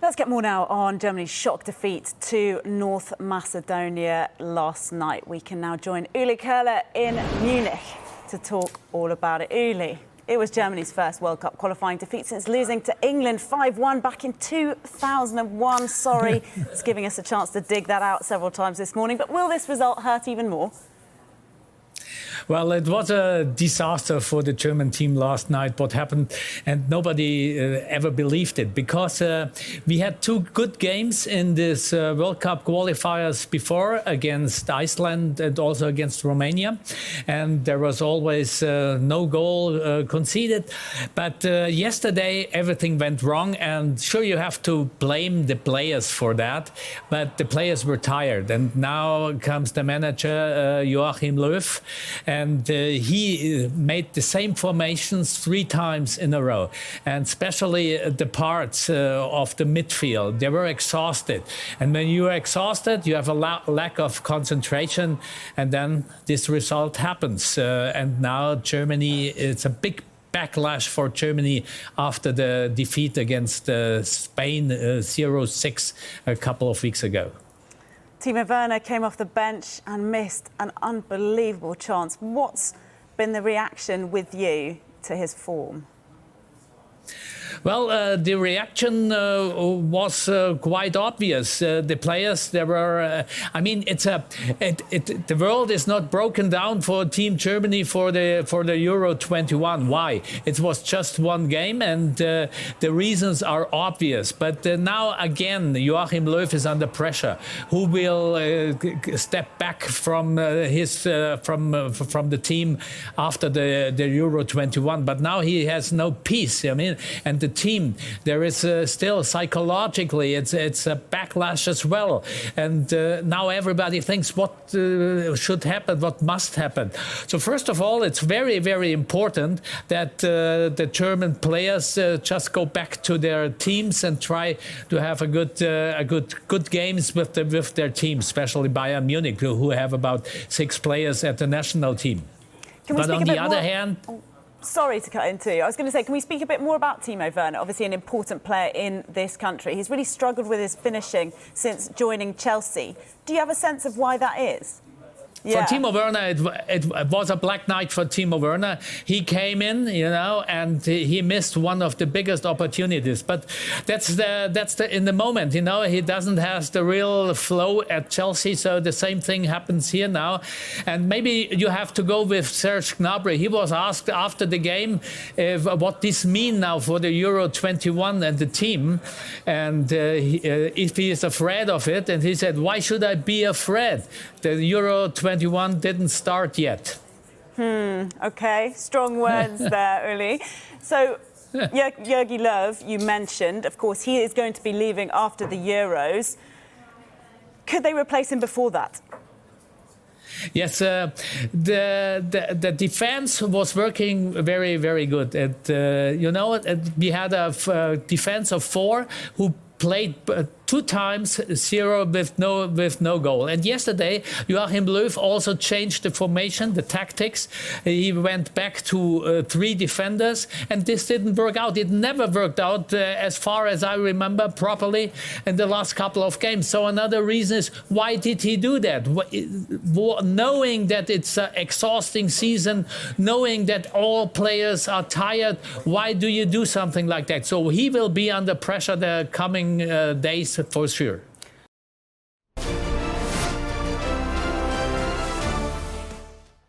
Let's get more now on Germany's shock defeat to North Macedonia last night. We can now join Uli Kohler in Munich to talk all about it. Uli, it was Germany's first World Cup qualifying defeat since losing to England 5-1 back in 2001. Sorry, it's giving us a chance to dig that out several times this morning. But will this result hurt even more? Well, it was a disaster for the German team last night, what happened, and nobody ever believed it, because we had two good games in this World Cup qualifiers before, against Iceland and also against Romania, and there was always no goal conceded. But yesterday everything went wrong, and sure, you have to blame the players for that, but the players were tired, and now comes the manager Joachim Lowe, and he made the same formations 3 times in a row. And especially the parts of the midfield, they were exhausted. And when you are exhausted, you have a lack of concentration, and then this result happens. And now Germany, it's a big backlash for Germany after the defeat against Spain 0-6 a couple of weeks ago. Timo Werner came off the bench and missed an unbelievable chance. What's been the reaction with you to his form? Well, the reaction was quite obvious. The players, there were. I mean, the world is not broken down for Team Germany for the Euro 21. Why? It was just one game, and the reasons are obvious. But now again, Joachim Lowe is under pressure. Who will step back from from the team after the Euro 21? But now he has no peace. I mean, and the team, there is still psychologically it's a backlash as well, and now everybody thinks what should happen, what must happen. So first of all, it's very, very important that the German players just go back to their teams and try to have a good games with their team, especially Bayern Munich, who have about 6 players at the national team. But on the other hand. Sorry to cut into you. I was going to say, can we speak a bit more about Timo Werner? Obviously an important player in this country. He's really struggled with his finishing since joining Chelsea. Do you have a sense of why that is? Yeah. For Timo Werner, it was a black night for Timo Werner. He came in, and he missed one of the biggest opportunities. But that's in the moment, he doesn't have the real flow at Chelsea. So the same thing happens here now. And maybe you have to go with Serge Gnabry. He was asked after the game what this means now for the Euro 21 and the team, and if he is afraid of it. And he said, "Why should I be afraid? The Euro 21 didn't start yet." Okay, strong words there, Uli. So, Joachim Lowe, you mentioned, of course, he is going to be leaving after the Euros. Could they replace him before that? Yes, the defense was working very, very good. We had a defense of 4 who played 2 times 0 with no goal. And yesterday, Joachim Lowe also changed the formation, the tactics. He went back to 3 defenders, and this didn't work out. It never worked out, as far as I remember, properly in the last couple of games. So another reason is, why did he do that? Knowing that it's an exhausting season, knowing that all players are tired, why do you do something like that? So he will be under pressure the coming days for sure.